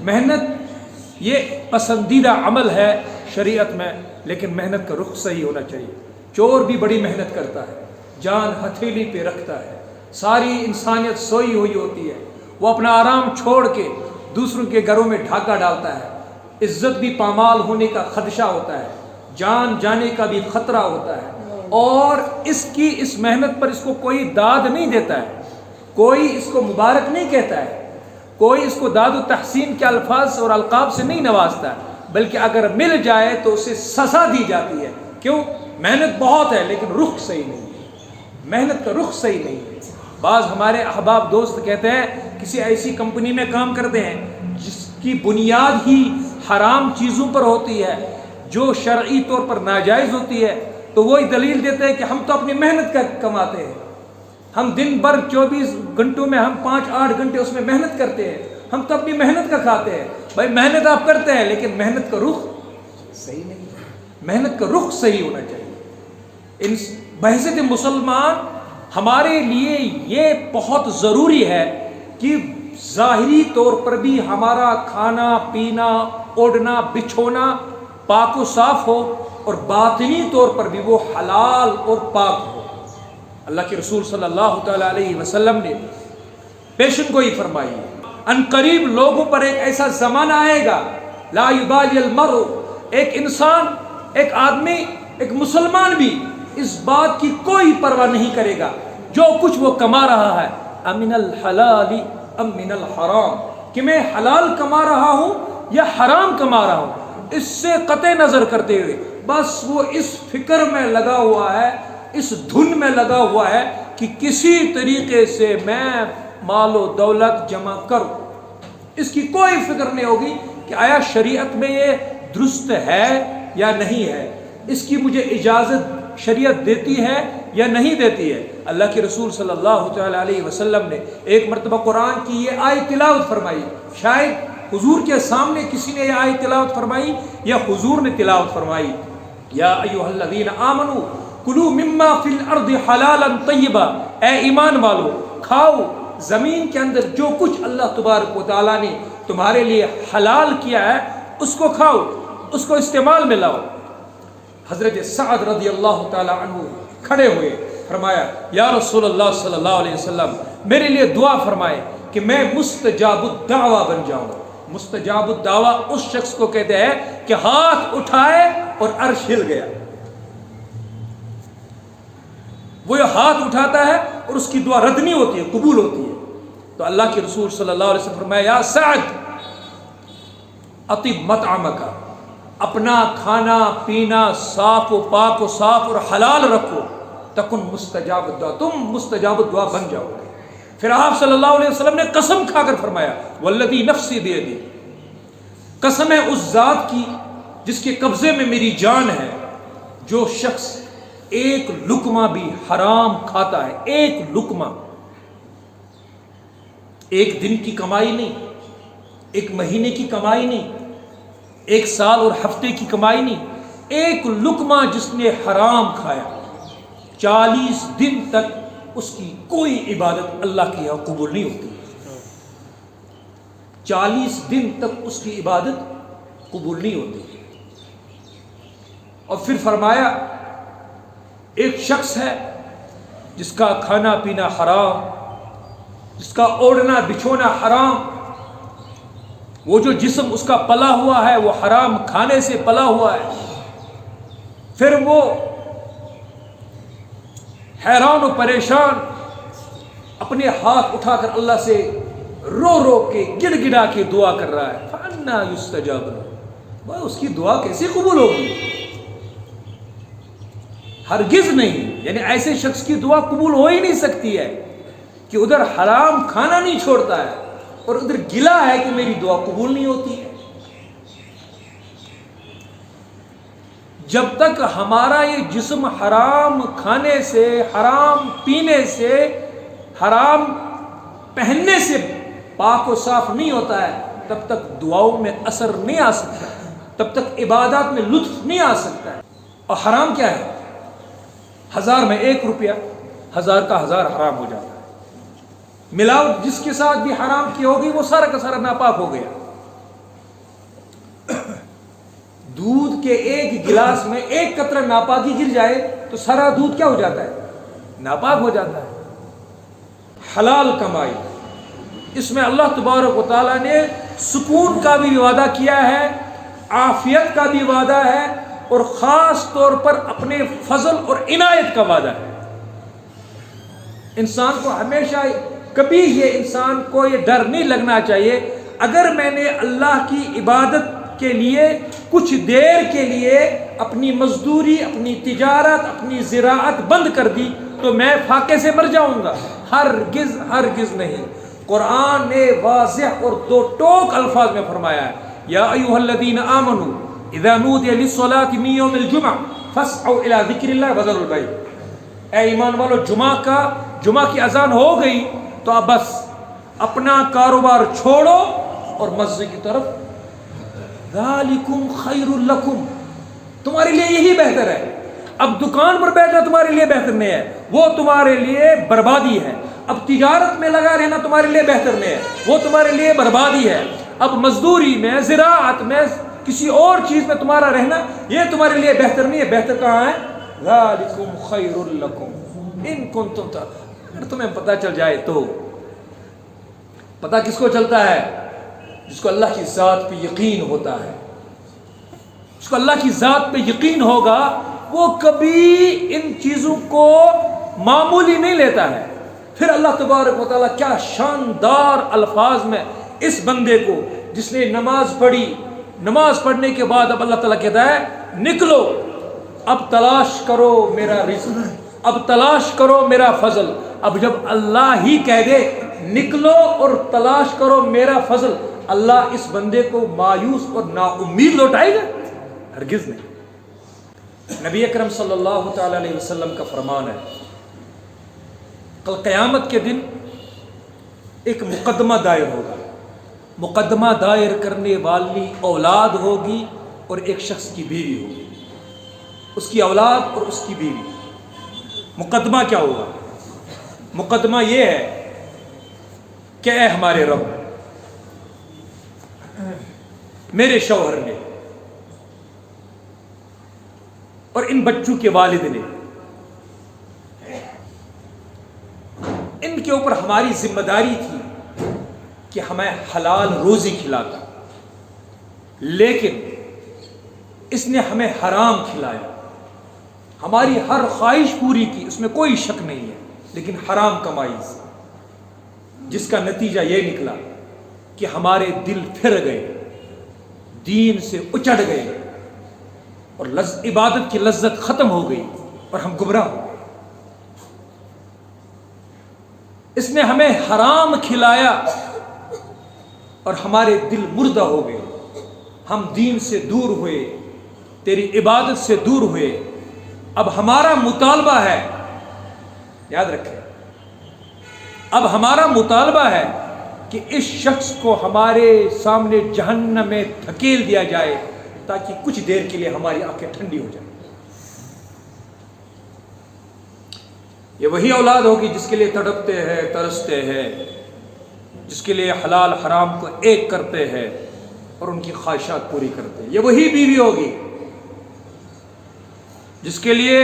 محنت یہ پسندیدہ عمل ہے شریعت میں، لیکن محنت کا رخ صحیح ہونا چاہیے۔ چور بھی بڑی محنت کرتا ہے، جان ہتھیلی پہ رکھتا ہے، ساری انسانیت سوئی ہوئی ہوتی ہے، وہ اپنا آرام چھوڑ کے دوسروں کے گھروں میں ڈھاکہ ڈالتا ہے، عزت بھی پامال ہونے کا خدشہ ہوتا ہے، جان جانے کا بھی خطرہ ہوتا ہے، اور اس محنت پر اس کو کوئی داد نہیں دیتا ہے، کوئی اس کو مبارک نہیں کہتا ہے، کوئی اس کو داد و تحسین کے الفاظ اور القاب سے نہیں نوازتا ہے، بلکہ اگر مل جائے تو اسے سزا دی جاتی ہے۔ کیوں؟ محنت بہت ہے لیکن رخ صحیح نہیں ہے، محنت کا رخ صحیح نہیں ہے۔ بعض ہمارے احباب دوست کہتے ہیں کسی ایسی کمپنی میں کام کرتے ہیں جس کی بنیاد ہی حرام چیزوں پر ہوتی ہے، جو شرعی طور پر ناجائز ہوتی ہے، تو وہی دلیل دیتے ہیں کہ ہم تو اپنی محنت کا کماتے ہیں، ہم دن بھر 24 گھنٹوں میں ہم 5-8 گھنٹے اس میں محنت کرتے ہیں، ہم تو اپنی محنت کا کھاتے ہیں۔ بھائی محنت آپ کرتے ہیں لیکن محنت کا رخ صحیح نہیں ہے، محنت کا رخ صحیح ہونا چاہیے۔ بحیثیت مسلمان ہمارے لیے یہ بہت ضروری ہے کہ ظاہری طور پر بھی ہمارا کھانا پینا اوڑھنا بچھونا پاک و صاف ہو، اور باطنی طور پر بھی وہ حلال اور پاک ہو۔ اللہ کے رسول صلی اللہ تعالیٰ علیہ وسلم نے پیشن گوئی فرمائی ہے، ان قریب لوگوں پر ایک ایسا زمانہ آئے گا، لا یبالی المرء، ایک انسان، ایک آدمی، ایک مسلمان بھی اس بات کی کوئی پرواہ نہیں کرے گا جو کچھ وہ کما رہا ہے، امن الحلال ام من الحرام، کہ میں حلال کما رہا ہوں یا حرام کما رہا ہوں، اس سے قطع نظر کرتے ہوئے بس وہ اس فکر میں لگا ہوا ہے، اس دھن میں لگا ہوا ہے کہ کسی طریقے سے میں مال و دولت جمع کروں۔ اس کی کوئی فکر نہیں ہوگی کہ آیا شریعت میں یہ درست ہے یا نہیں ہے، اس کی مجھے اجازت شریعت دیتی ہے یا نہیں دیتی ہے۔ اللہ کے رسول صلی اللہ تعالیٰ علیہ وسلم نے ایک مرتبہ قرآن کی یہ آیت تلاوت فرمائی، شاید حضور کے سامنے کسی نے یہ آیت تلاوت فرمائی یا حضور نے تلاوت فرمائی، یا ایھا الذین آمنوا کلوا مما فی الارض حلالا طیبا، اے ایمان والو کھاؤ زمین کے اندر جو کچھ اللہ تبارک و تعالیٰ نے تمہارے لیے حلال کیا ہے اس کو کھاؤ، اس کو استعمال میں لاؤ۔ حضرت سعد رضی اللہ تعالیٰ عنہ کھڑے ہوئے، فرمایا یا رسول اللہ صلی اللہ علیہ وسلم میرے لیے دعا فرمائے کہ میں مستجاب الدعویٰ بن جاؤں۔ مستجاب الدعویٰ اس شخص کو کہتے ہیں کہ ہاتھ اٹھائے اور عرش ہل گیا، وہ ہاتھ اٹھاتا ہے اور اس کی دعا رد نہیں ہوتی ہے، قبول ہوتی ہے۔ تو اللہ کے رسول صلی اللہ علیہ وسلم فرمایا یا سعد اطب مطعمک، اپنا کھانا پینا صاف و پاک و صاف اور حلال رکھو، تکن مستجاب الدعا، تم مستجاب الدعا بن جاؤ گے۔ پھر آپ صلی اللہ علیہ وسلم نے قسم کھا کر فرمایا والذی نفسی بیدی، قسم ہے اس ذات کی جس کے قبضے میں میری جان ہے، جو شخص ایک لقمہ بھی حرام کھاتا ہے، ایک لقمہ، ایک دن کی کمائی نہیں، ایک مہینے کی کمائی نہیں، ایک سال اور ہفتے کی کمائی نہیں، ایک لقمہ جس نے حرام کھایا، 40 دن تک اس کی کوئی عبادت اللہ کی یہاں قبول نہیں ہوتی، 40 دن تک اس کی عبادت قبول نہیں ہوتی۔ اور پھر فرمایا ایک شخص ہے جس کا کھانا پینا حرام، جس کا اوڑھنا بچھونا حرام، وہ جو جسم اس کا پلا ہوا ہے وہ حرام کھانے سے پلا ہوا ہے، پھر وہ حیران و پریشان اپنے ہاتھ اٹھا کر اللہ سے رو رو کے گڑ گڑا کے دعا کر رہا ہے، فَأَنَّا يُسْتَجَابُ لَهُ، بھائی اس کی دعا کیسے قبول ہوگی؟ ہرگز نہیں، یعنی ایسے شخص کی دعا قبول ہو ہی نہیں سکتی ہے کہ ادھر حرام کھانا نہیں چھوڑتا ہے اور ادھر گلا ہے کہ میری دعا قبول نہیں ہوتی ہے۔ جب تک ہمارا یہ جسم حرام کھانے سے، حرام پینے سے، حرام پہننے سے پاک و صاف نہیں ہوتا ہے، تب تک دعاؤں میں اثر نہیں آ سکتا ہے، تب تک عبادات میں لطف نہیں آ سکتا ہے۔ اور حرام کیا ہے؟ 1000 میں 1 روپیہ، 1000 کا 1000 حرام ہو جاتا ہے۔ ملاوٹ جس کے ساتھ بھی حرام کی ہوگی وہ سارا کا سارا ناپاک ہو گیا۔ دودھ کے ایک گلاس میں ایک قطرہ ناپاکی گر جائے تو سارا دودھ کیا ہو جاتا ہے؟ ناپاک ہو جاتا ہے۔ حلال کمائی، اس میں اللہ تبارک و تعالیٰ نے سکون کا بھی وعدہ کیا ہے، عافیت کا بھی وعدہ ہے، اور خاص طور پر اپنے فضل اور عنایت کا وعدہ ہے۔ انسان کو ہمیشہ کبھی یہ انسان کو یہ ڈر نہیں لگنا چاہیے اگر میں نے اللہ کی عبادت کے لیے کچھ دیر کے لیے اپنی مزدوری، اپنی تجارت، اپنی زراعت بند کر دی تو میں فاقے سے مر جاؤں گا۔ ہرگز ہرگز نہیں۔ قرآن نے واضح اور دو ٹوک الفاظ میں فرمایا ہے، یا ایھا الذین آمنوا اذا نودی للصلاۃ من یوم الجمعہ فاسعوا الی ذکر اللہ وذروا البیع۔ اے ایمان والو، جمعہ کی اذان ہو گئی تو اب بس اپنا کاروبار چھوڑو اور مسجد کی طرف، ذالکم خیر لکم، تمہارے لیے یہی بہتر ہے۔ اب دکان پر بیٹھنا تمہارے لیے بہتر نہیں ہے، وہ تمہارے لیے بربادی ہے۔ اب تجارت میں لگا رہنا تمہارے لیے بہتر نہیں ہے، وہ تمہارے لیے بربادی ہے۔ اب مزدوری میں، زراعت میں، کسی اور چیز میں تمہارا رہنا یہ تمہارے لیے بہتر نہیں ہے۔ بہتر کہاں ہے؟ ذالکم خیر لکم ان کنتم تعلمون۔ اگر تمہیں پتہ چل جائے تو پتہ کس کو چلتا ہے؟ جس کو اللہ کی ذات پہ یقین ہوتا ہے۔ جس کو اللہ کی ذات پہ یقین ہوگا وہ کبھی ان چیزوں کو معمولی نہیں لیتا ہے۔ پھر اللہ تبارک و تعالیٰ کیا شاندار الفاظ میں اس بندے کو جس نے نماز پڑھی، نماز پڑھنے کے بعد اب اللہ تعالیٰ کہتا ہے نکلو، اب تلاش کرو میرا رزق، اب تلاش کرو میرا فضل۔ اب جب اللہ ہی کہہ دے نکلو اور تلاش کرو میرا فضل، اللہ اس بندے کو مایوس اور نا امید لوٹائے گا؟ ہرگز نہیں۔ نبی اکرم صلی اللہ تعالی علیہ وسلم کا فرمان ہے، کل قیامت کے دن ایک مقدمہ دائر ہوگا، مقدمہ دائر کرنے والی اولاد ہوگی اور ایک شخص کی بیوی ہوگی، اس کی اولاد اور اس کی بیوی۔ مقدمہ کیا ہوگا؟ مقدمہ یہ ہے کہ اے ہمارے رب، میرے شوہر نے اور ان بچوں کے والد نے، ان کے اوپر ہماری ذمہ داری تھی کہ ہمیں حلال روزی کھلاتا، لیکن اس نے ہمیں حرام کھلایا۔ ہماری ہر خواہش پوری کی، اس میں کوئی شک نہیں ہے، لیکن حرام کمائی سے، جس کا نتیجہ یہ نکلا کہ ہمارے دل پھر گئے، دین سے اچڑ گئے، اور عبادت کی لذت ختم ہو گئی اور ہم گمراہ ہو گئے۔ اس نے ہمیں حرام کھلایا اور ہمارے دل مردہ ہو گئے، ہم دین سے دور ہوئے، تیری عبادت سے دور ہوئے۔ اب ہمارا مطالبہ ہے، یاد رکھیں، اب ہمارا مطالبہ ہے کہ اس شخص کو ہمارے سامنے جہنم میں دھکیل دیا جائے تاکہ کچھ دیر کے لیے ہماری آنکھیں ٹھنڈی ہو جائیں۔ یہ وہی اولاد ہوگی جس کے لیے تڑپتے ہیں، ترستے ہیں، جس کے لیے حلال حرام کو ایک کرتے ہیں اور ان کی خواہشات پوری کرتے ہیں۔ یہ وہی بیوی ہوگی جس کے لیے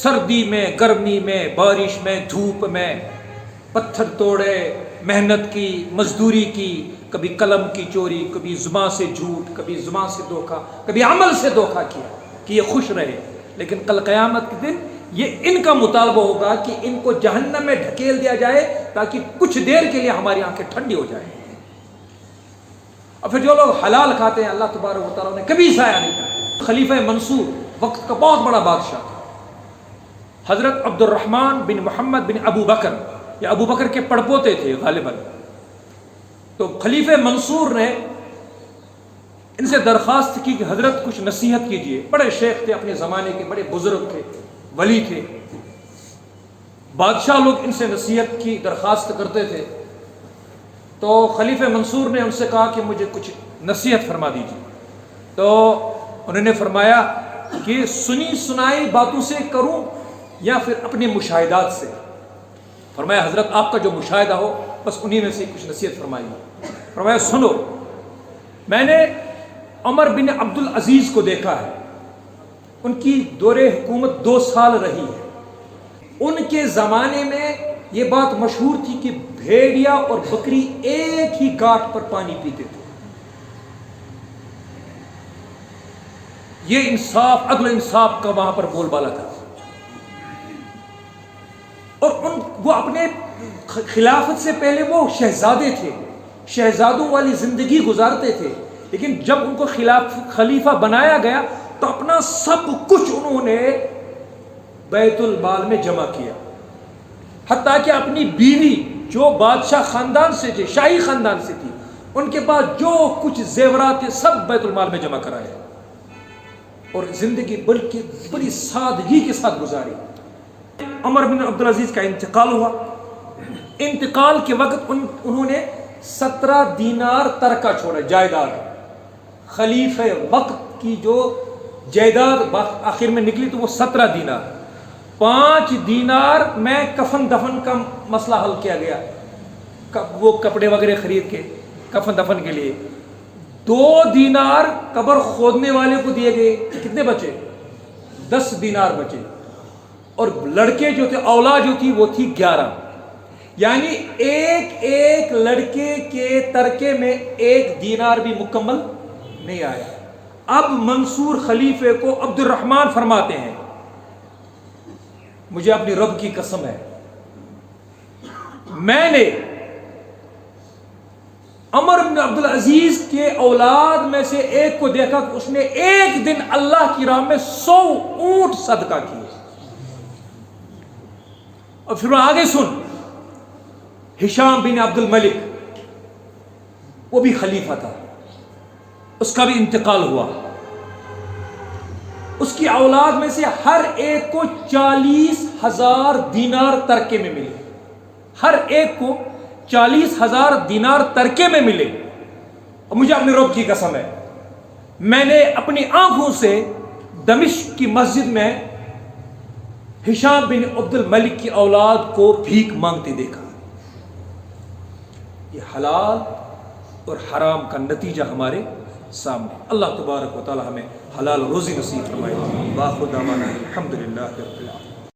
سردی میں، گرمی میں، بارش میں، دھوپ میں پتھر توڑے، محنت کی، مزدوری کی، کبھی قلم کی چوری، کبھی زبان سے جھوٹ، کبھی زبان سے دھوکہ، کبھی عمل سے دھوکہ کیا کہ یہ خوش رہے۔ لیکن کل قیامت کے دن یہ ان کا مطالبہ ہوگا کہ ان کو جہنم میں ڈھکیل دیا جائے تاکہ کچھ دیر کے لیے ہماری آنکھیں ٹھنڈی ہو جائیں۔ اور پھر جو لوگ حلال کھاتے ہیں، اللہ تبارک و تعالیٰ نے کبھی ضائع نہیں کیا۔ خلیفہ منصور وقت کا بہت بڑا بادشاہ تھا، حضرت عبد الرحمن بن محمد بن ابو بکر، یہ ابو بکر کے پڑپوتے تھے غالباً۔ تو خلیفہ منصور نے ان سے درخواست کی کہ حضرت کچھ نصیحت کیجئے۔ بڑے شیخ تھے، اپنے زمانے کے بڑے بزرگ تھے، ولی تھے، بادشاہ لوگ ان سے نصیحت کی درخواست کرتے تھے۔ تو خلیفہ منصور نے ان سے کہا کہ مجھے کچھ نصیحت فرما دیجیے۔ تو انہوں نے فرمایا کہ سنی سنائی باتوں سے کروں یا پھر اپنے مشاہدات سے؟ فرمایا حضرت آپ کا جو مشاہدہ ہو بس انہی میں سے کچھ نصیحت فرمائیے۔ فرمایا سنو، میں نے عمر بن عبد العزیز کو دیکھا ہے، ان کی دور حکومت 2 سال رہی ہے۔ ان کے زمانے میں یہ بات مشہور تھی کہ بھیڑیا اور بکری ایک ہی گھاٹ پر پانی پیتے تھے۔ یہ انصاف، عدل و انصاف کا وہاں پر بول بالا تھا۔ اور وہ اپنے خلافت سے پہلے وہ شہزادے تھے، شہزادوں والی زندگی گزارتے تھے، لیکن جب ان کو خلیفہ بنایا گیا تو اپنا سب کچھ انہوں نے بیت المال میں جمع کیا، حتیٰ کہ اپنی بیوی جو بادشاہ خاندان سے تھی، شاہی خاندان سے تھی، ان کے پاس جو کچھ زیورات تھے سب بیت المال میں جمع کرائے، اور زندگی بلکہ بڑی سادگی کے ساتھ گزاری۔ عمر بن عبدالعزیز کا انتقال ہوا۔ انتقال کے وقت انہوں نے 17 دینار ترکہ چھوڑا، جائیداد۔ خلیفہ وقت کی جو جائیداد آخر میں نکلی تو وہ 17 دینار۔ 5 دینار میں کفن دفن کا مسئلہ حل کیا گیا، وہ کپڑے وغیرہ خرید کے کفن دفن کے لیے۔ 2 دینار قبر کھودنے والے کو دیے گئے، کتنے بچے؟ 10 دینار بچے، اور لڑکے جو تھے، اولاد جو تھی وہ تھی 11، یعنی ایک لڑکے کے ترکے میں 1 دینار بھی مکمل نہیں آیا۔ اب منصور خلیفے کو عبد الرحمن فرماتے ہیں، مجھے اپنی رب کی قسم ہے، میں نے عمر بن عبدالعزیز کے اولاد میں سے ایک کو دیکھا کہ اس نے ایک دن اللہ کی راہ میں 100 اونٹ صدقہ کیے۔ اور پھر آگے سن، ہشام بن عبد الملک وہ بھی خلیفہ تھا، اس کا بھی انتقال ہوا۔ اس کی اولاد میں سے ہر ایک کو 40,000 دینار ترکے میں ملے، ہر ایک کو 40,000 دینار ترکے میں ملے۔ اور مجھے اپنے رب کی قسم ہے، میں نے اپنی آنکھوں سے دمشق کی مسجد میں ہشام بن عبد الملک کی اولاد کو بھیک مانگتے دیکھا۔ یہ حلال اور حرام کا نتیجہ ہمارے سامنے۔ اللہ تبارک و تعالی ہمیں حلال روزی نصیب فرمائے۔ باخدا مانا الحمدللہ رب العالمین۔